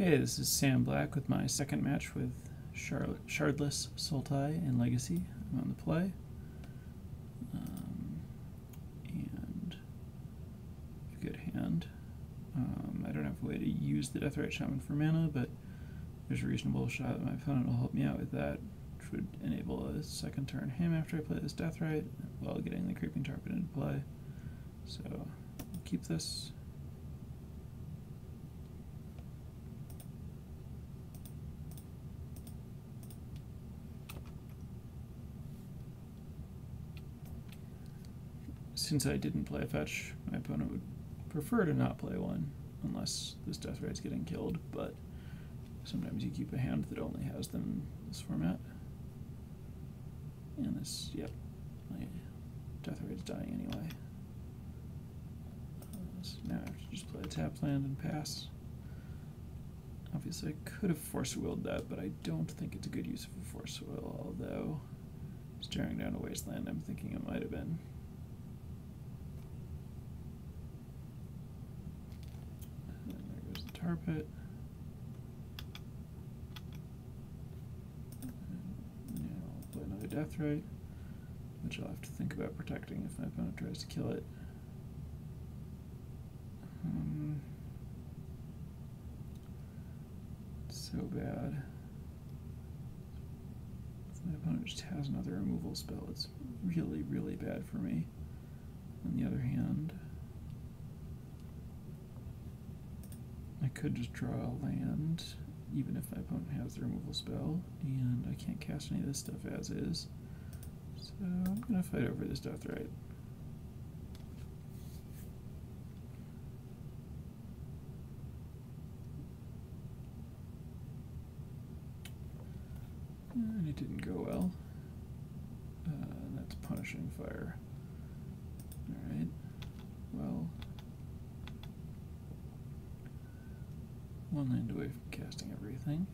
Hey, this is Sam Black with my second match with Shardless, Sultai, and Legacy. I'm on the play. And a good hand. I don't have a way to use the Deathrite Shaman for mana, but there's a reasonable shot that my opponent will help me out with that, which would enable a second turn him after I play this Deathrite while getting the Creeping Tarpon into play. So I'll keep this. Since I didn't play a fetch, my opponent would prefer to not play one unless this Deathrite's getting killed, but sometimes you keep a hand that only has them in this format. And this, yep, my Deathrite's dying anyway. So now I have to just play a tap land and pass. Obviously I could have Force Willed that, but I don't think it's a good use of a Force Will, although staring down a wasteland I'm thinking it might have been. Tarpit. Now I'll play another Deathrite, which I'll have to think about protecting if my opponent tries to kill it. So bad. If my opponent just has another removal spell, it's really, really bad for me. On the other hand, I could just draw a land, even if my opponent has the removal spell, and I can't cast any of this stuff as is. So I'm going to fight over this Deathrite. And it didn't go well. That's Punishing Fire. Alright, well, one land away from casting everything.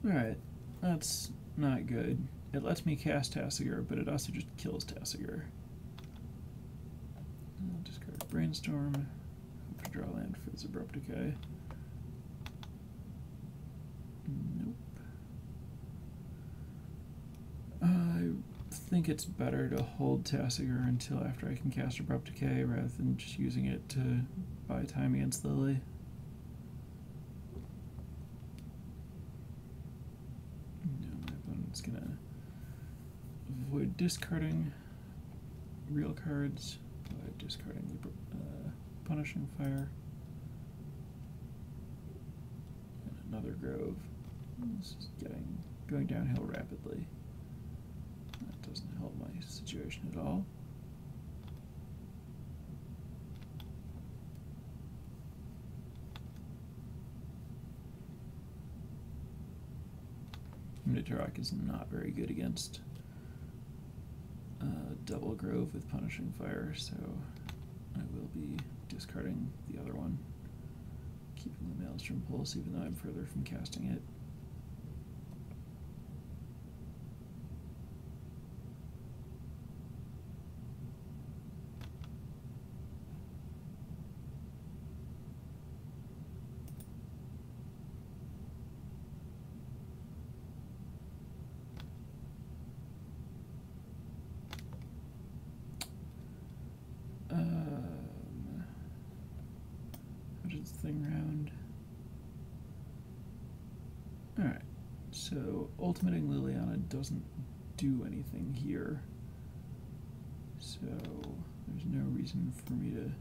Alright, that's not good. It lets me cast Tasigur, but it also just kills Tasigur. I'll discard Brainstorm, hope to draw land for this Abrupt Decay. Nope. I think it's better to hold Tasigur until after I can cast Abrupt Decay rather than just using it to buy time against Lily. No, my opponent's gonna avoid discarding real cards by discarding the Punishing Fire. And another Grove. This is going downhill rapidly. That doesn't help my situation at all. Minotaurok is not very good against double Grove with Punishing Fire, so I will be discarding the other one, keeping the Maelstrom Pulse even though I'm further from casting it. How does this thing round? Alright, so ultimating Liliana doesn't do anything here, so there's no reason for me to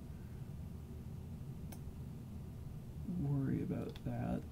worry about that.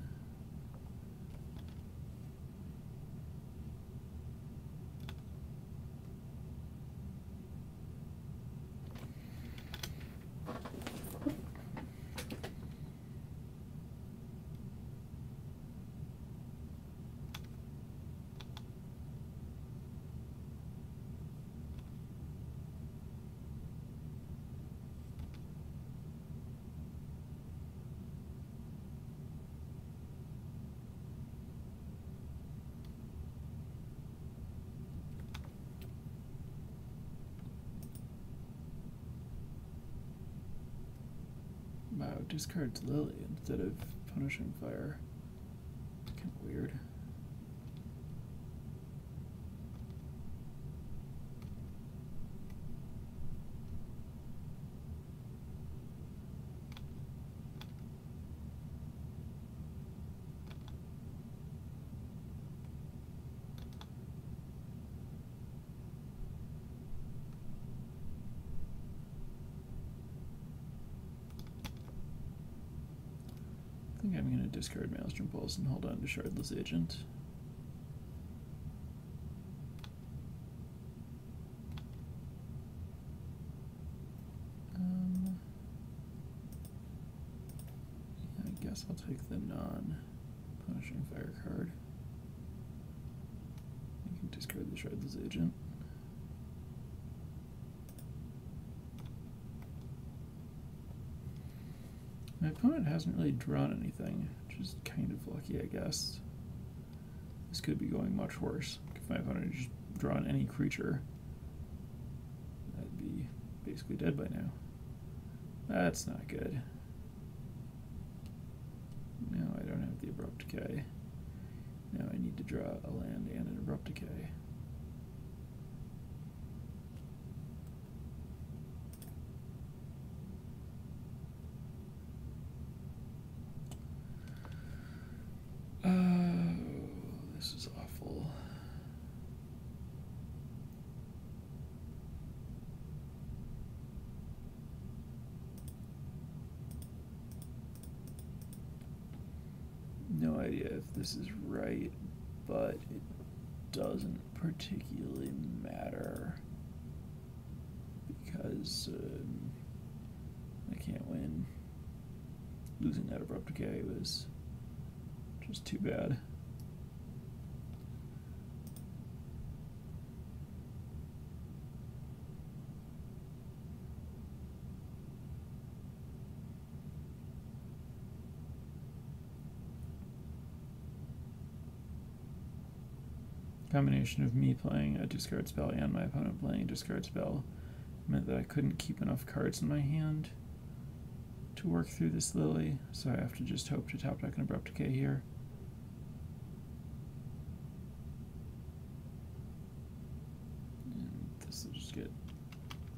discards Lily instead of punishing fire. Kind of weird. I think I'm going to discard Maelstrom Pulse and hold on to Shardless Agent. Yeah, I guess I'll take the non-punishing fire card. I can discard the Shardless Agent. My opponent hasn't really drawn anything, which is kind of lucky, I guess. This could be going much worse. If my opponent had just drawn any creature, I'd be basically dead by now. That's not good. No, I don't have the Abrupt Decay. Now I need to draw a land and an Abrupt Decay. This is awful. No idea if this is right, but it doesn't particularly matter because I can't win. Losing that Abrupt Decay was just too bad. Combination of me playing a discard spell and my opponent playing a discard spell meant that I couldn't keep enough cards in my hand to work through this Lily, so I have to just hope to top deck an Abrupt Decay here. And this will just get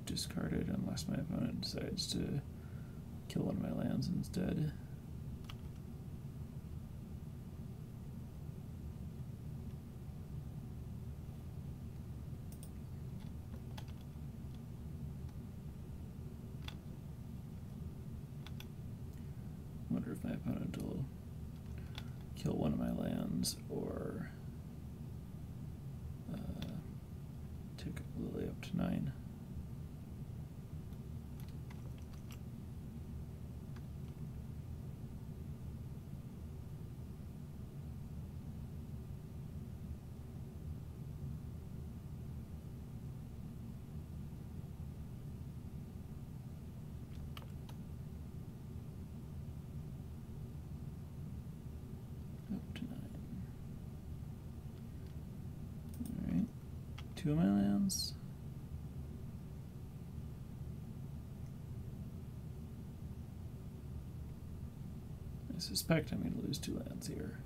discarded unless my opponent decides to kill one of my lands instead. Wonder if my opponent will kill one of my lands or take Lily up to 9. Up to 9. Alright. 2 of my lands. I suspect I'm going to lose 2 lands here.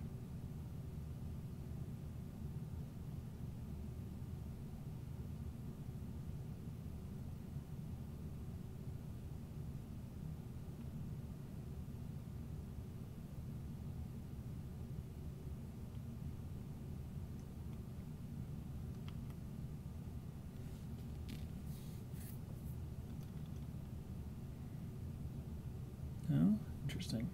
Oh, interesting.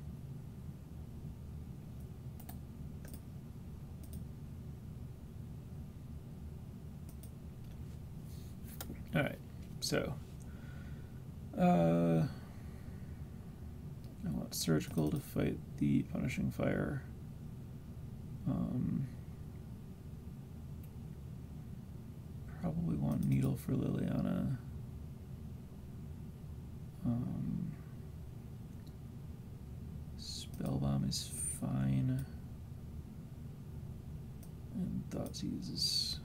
All right, so I want Surgical to fight the Punishing Fire. Probably want Needle for Liliana. Spellbomb is fine. And Thoughtseize is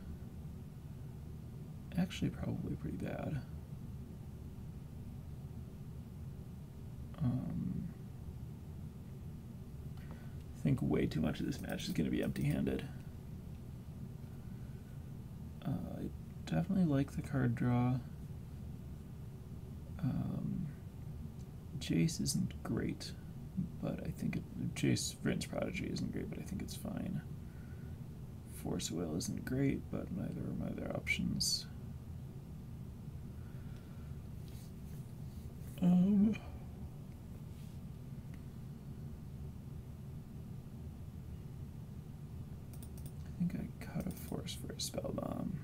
actually probably pretty bad. think way too much of this match is going to be empty-handed. I definitely like the card draw. Jace isn't great, but I think Jace Vryn's Prodigy isn't great, but I think it's fine. Force Will isn't great, but neither are my other options. I think I cut a Force for a Spell Bomb.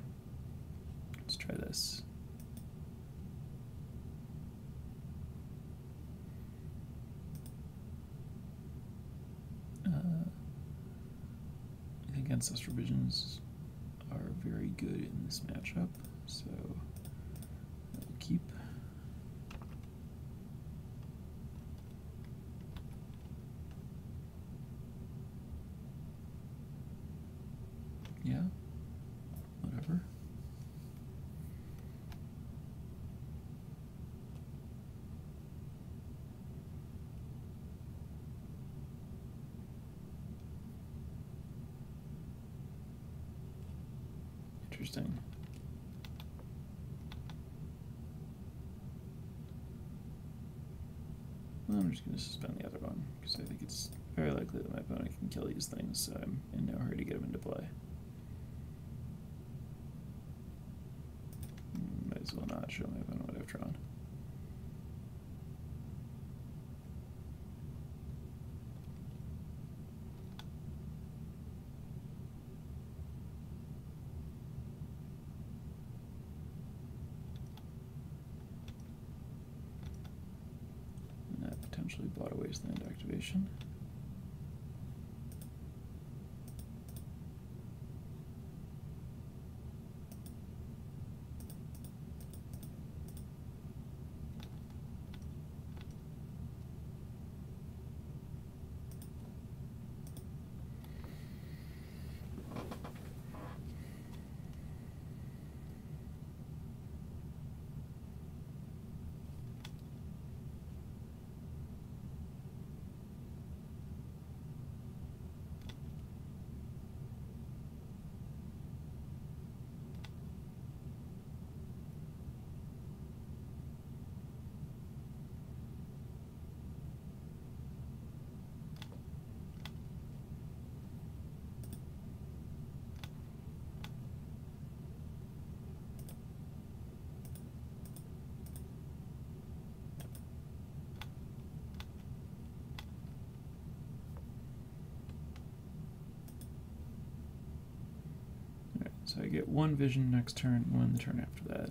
Let's try this. I think Ancestral Visions are very good in this matchup, so I'll keep. Yeah, whatever. Interesting. Well, I'm just going to suspend the other one, because I think it's very likely that my opponent can kill these things, so I'm in no hurry to get them into play. Might as well not show my opponent what I've drawn. Potentially bought a Wasteland activation. So I get one vision next turn, one the turn after that.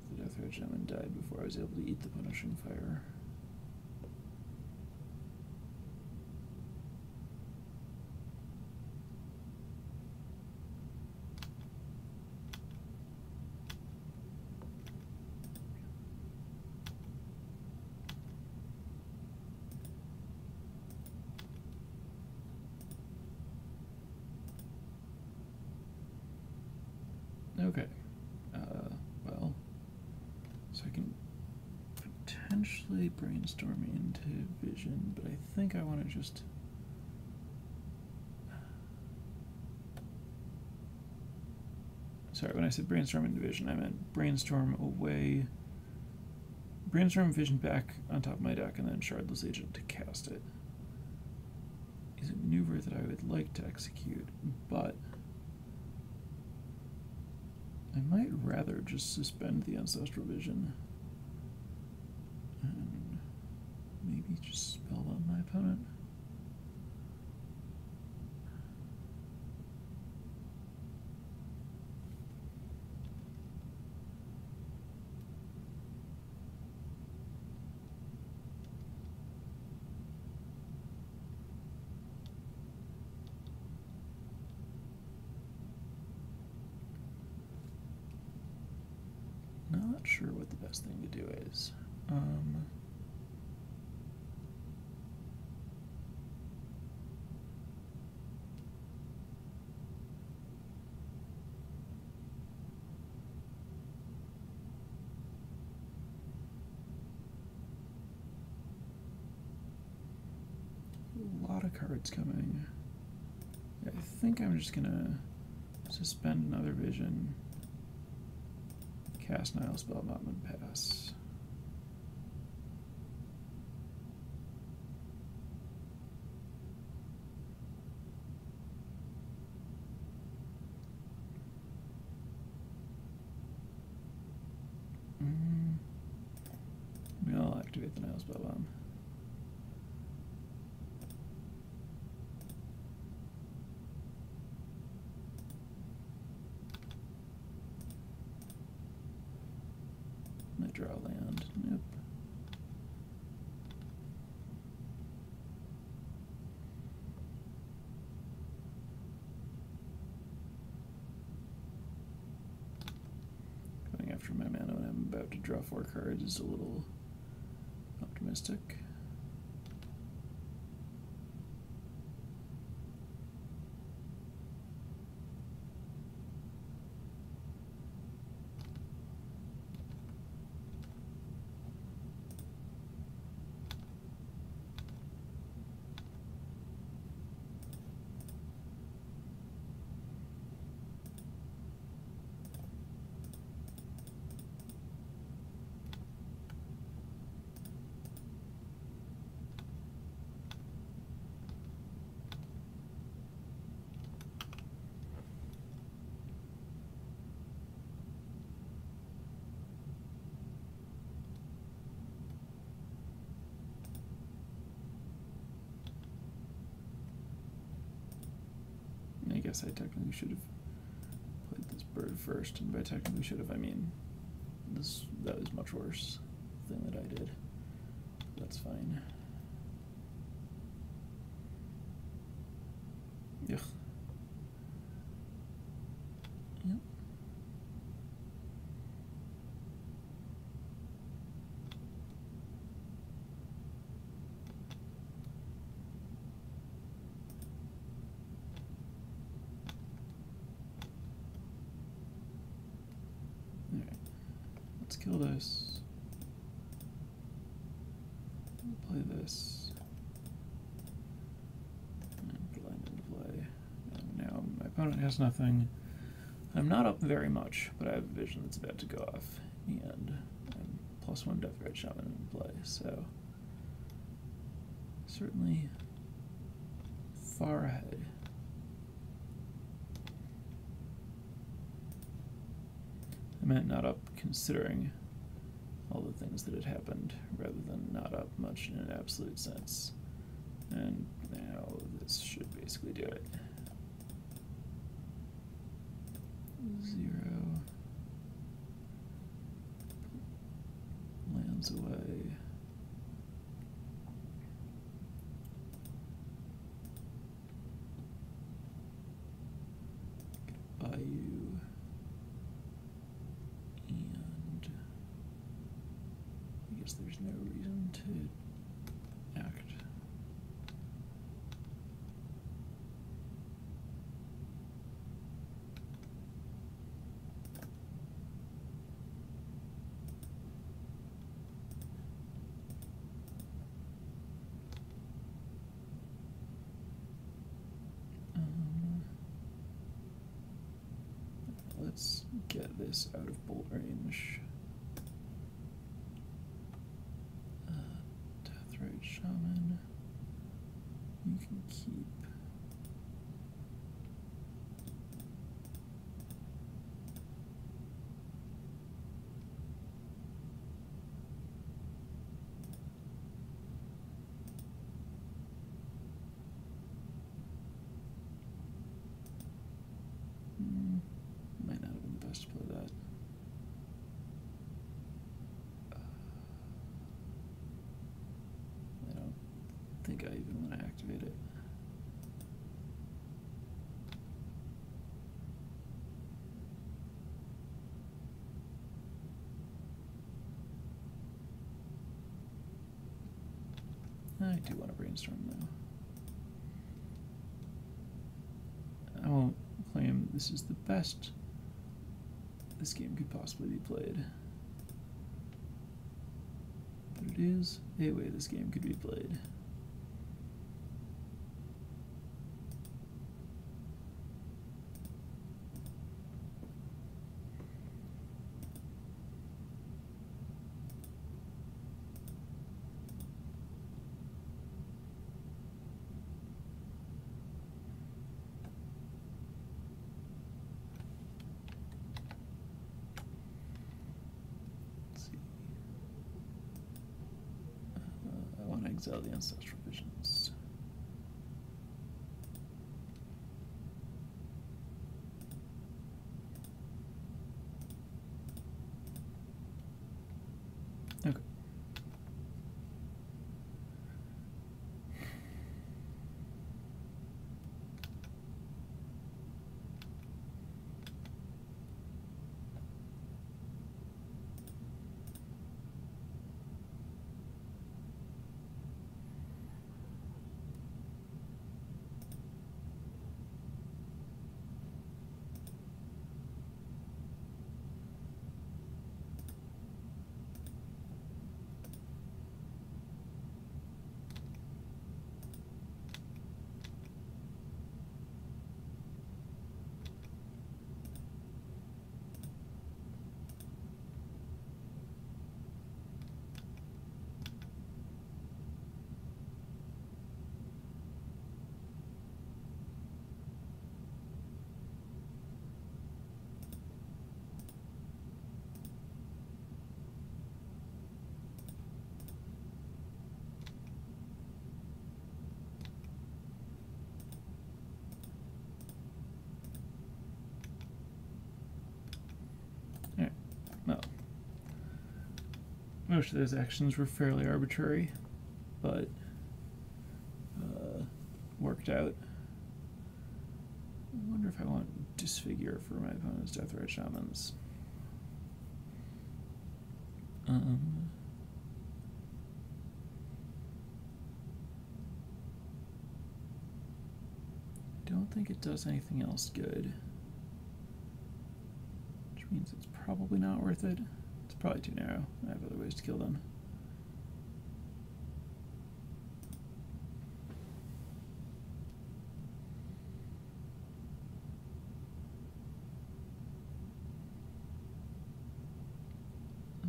The Death Ray Shaman died before I was able to eat the Punishing Fire. Okay, well, so I can potentially brainstorm into vision, but I think I want to just... Sorry, when I said brainstorm into vision, I meant brainstorm away, brainstorm vision back on top of my deck, and then Shardless Agent to cast it. Is a maneuver that I would like to execute, but I might rather just suspend the Ancestral Vision and maybe just spellbomb my opponent. Not sure what the best thing to do is. lot of cards coming. I think I'm just gonna suspend another vision, cast Nile Spellbomb, and pass. Maybe I'll activate the Nile Spellbomb. Might draw a land. Nope. Going after my mana when I'm about to draw 4 cards is a little optimistic. I guess I technically should have played this bird first, and by technically should have, I mean that was much worse thing that I did. That's fine. Ugh. Yep. Alright. Let's kill this. Play this. And put land into play. And now my opponent has nothing. I'm not up very much, but I have a vision that's about to go off. And I'm +1 Deathrite Shaman in play, so certainly far ahead. I meant not up considering all the things that had happened, rather than not up much in an absolute sense. And now this should basically do it. 0. Lands away. Bayou. And I guess there's no reason to act. Let's get this out of bolt range. Deathrite Shaman. You can keep. Might not have been the best to play that. I don't think I even want to activate it. I do want to brainstorm though. I won't claim this is the best this game could possibly be played, but it is a way this game could be played. Exile the ancestral visions. Okay. Well, most of those actions were fairly arbitrary, but worked out. I wonder if I want Disfigure for my opponent's Deathrite Shamans. Don't think it does anything else good, which means it's probably not worth it. It's probably too narrow. I have other ways to kill them.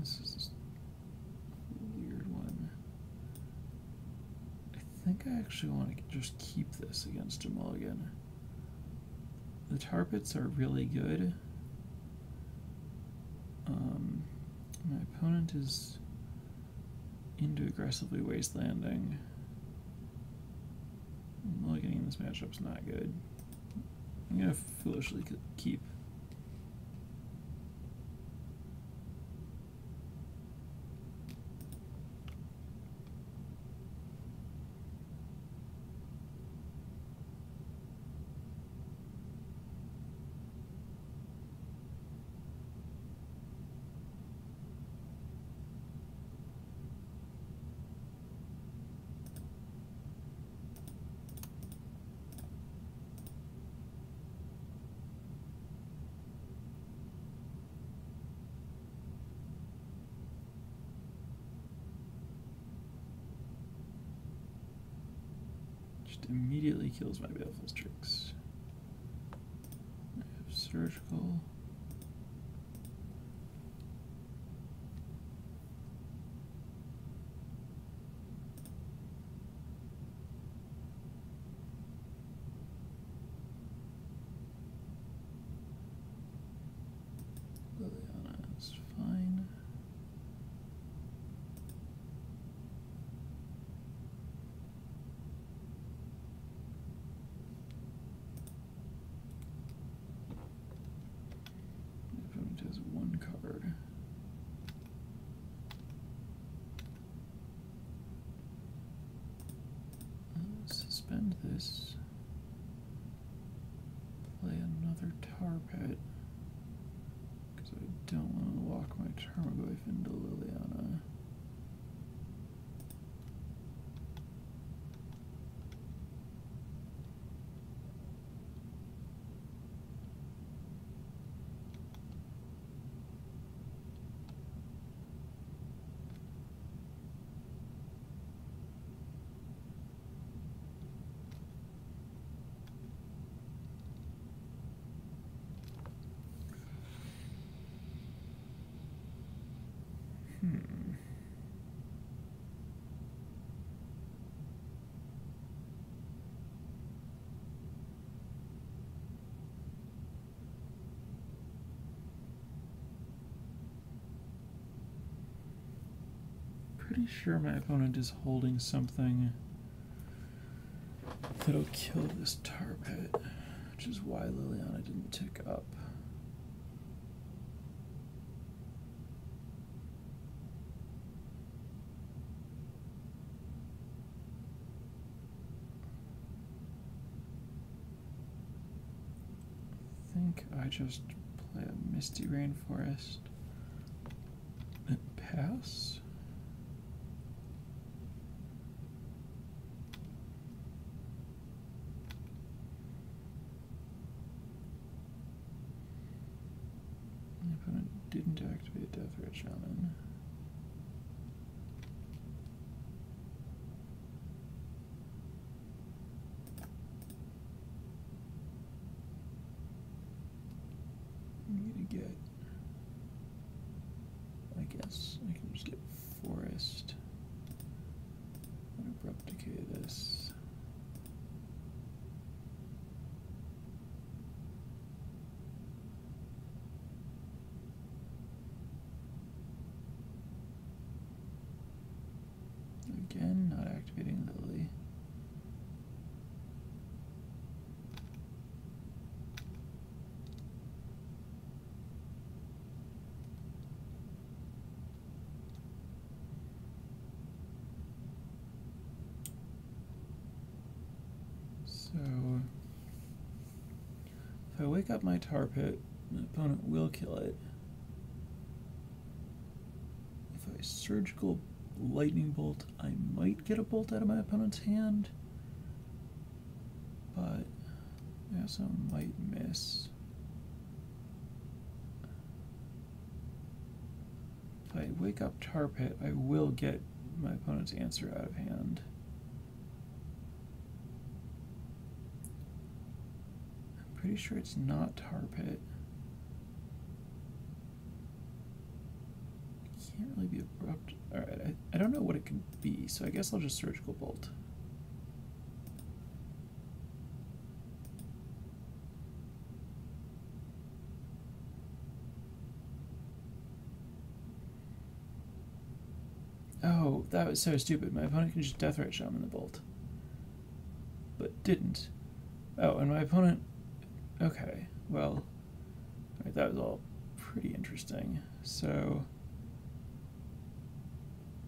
This is a weird one. I think I actually want to just keep this against a mulligan. The tar pits are really good. My opponent is into aggressively wastelanding. Mulliganing this matchup's not good. I'm gonna foolishly keep. Immediately kills my Baleful's Tricks. I have Surgical. Liliana is fine. Has one card. Suspend this. Play another tar pit because I don't want to walk my Tarmogoyf into Liliana. pretty sure my opponent is holding something that'll kill this tar pit, which is why Liliana didn't tick up. I think I just play a Misty Rainforest and pass. My opponent didn't activate Deathrite Shaman. I'm gonna get, I guess I can just get Forest and Abrupt Decay this. Again, not activating Lily. So, if I wake up my tar pit, my opponent will kill it. If I surgical lightning bolt, I might get a bolt out of my opponent's hand, but I also might miss. If I wake up tar pit, I will get my opponent's answer out of hand. I'm pretty sure it's not tar pit. Can't really be abrupt. Alright, I don't know what it can be, so I guess I'll just surgical bolt. Oh, that was so stupid. My opponent can just Deathrite Shaman the bolt. But didn't. Oh, and my opponent... Okay, well... Alright, that was all pretty interesting. So...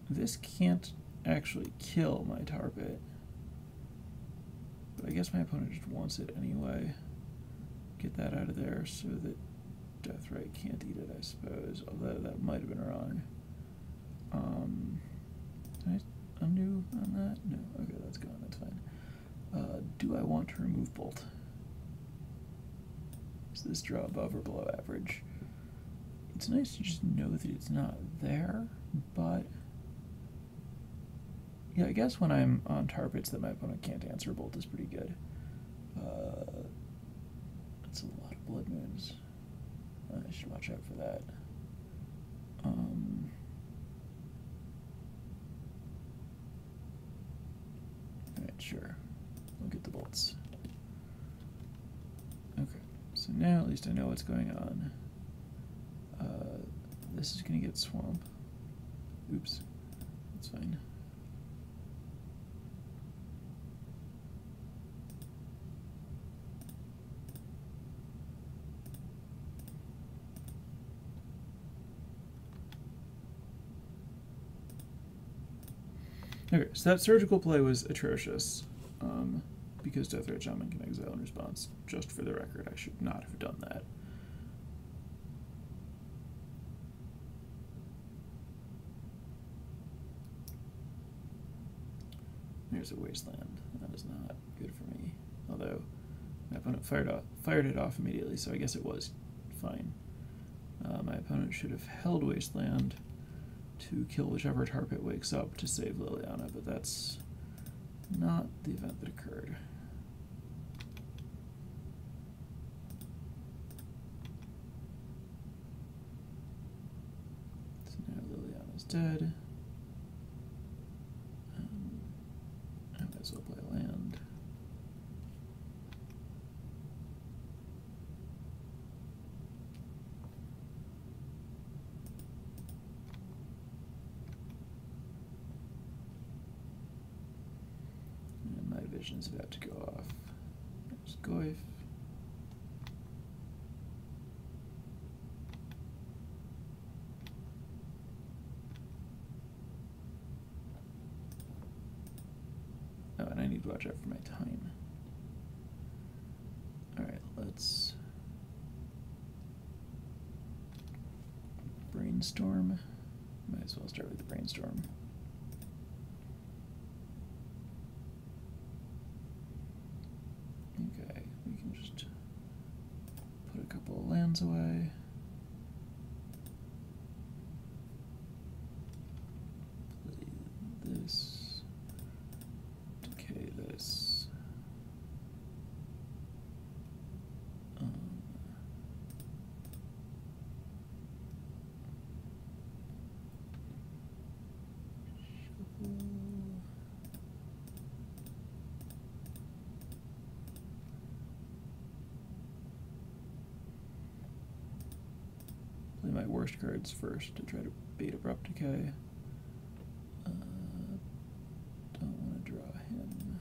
This can't actually kill my tar pit, but I guess my opponent just wants it anyway. Get that out of there so that Deathrite can't eat it, I suppose, although that might have been wrong. Can I undo on that? No, okay, that's gone, that's fine. Do I want to remove bolt? Is this draw above or below average? It's nice to just know that it's not there, but... Yeah, I guess when I'm on tar pits that my opponent can't answer bolt is pretty good. That's a lot of blood moons. I should watch out for that. Alright, sure. We'll get the bolts. Okay, so now at least I know what's going on. This is going to get swamp. Oops. That's fine. Okay, so that surgical play was atrocious, because Deathrite Shaman can exile in response. Just for the record, I should not have done that. There's a wasteland. That is not good for me. Although my opponent fired it off immediately, so I guess it was fine. My opponent should have held wasteland to kill whichever tar pit wakes up to save Liliana, but that's not the event that occurred. So now Liliana's dead. I might as well play land. division's about to go off. There's Goyf. Oh, and I need to watch out for my time. Alright, let's brainstorm. Might as well start with the brainstorm. Okay, we can just put a couple of lands away. Play this. Decay this. Play my worst cards first to try to bait Abrupt Decay. Don't want to draw him.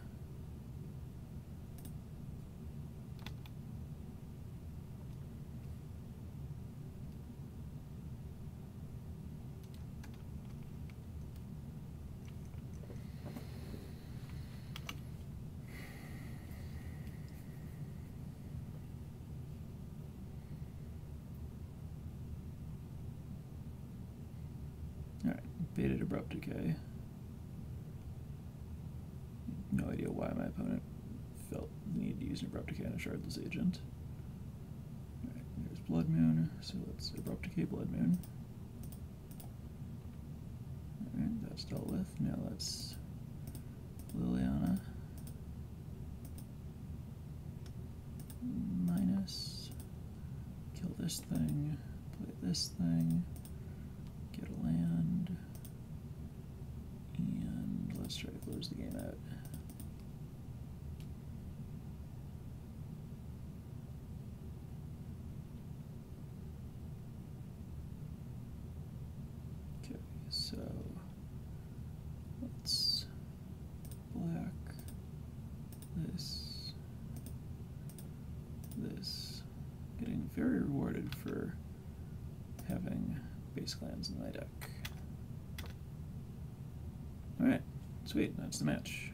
Alright, baited Abrupt Decay. No idea why my opponent felt the need to use an Abrupt Decay on a Shardless agent. Alright, there's Blood Moon, so let's Abrupt Decay Blood Moon. Alright, that's dealt with. Now let's Liliana. Minus. Kill this thing. Play this thing. Get a land, and let's try to close the game out. Okay, so let's black this, this. Getting very rewarded for having basic lands in my deck. Alright, sweet, that's the match.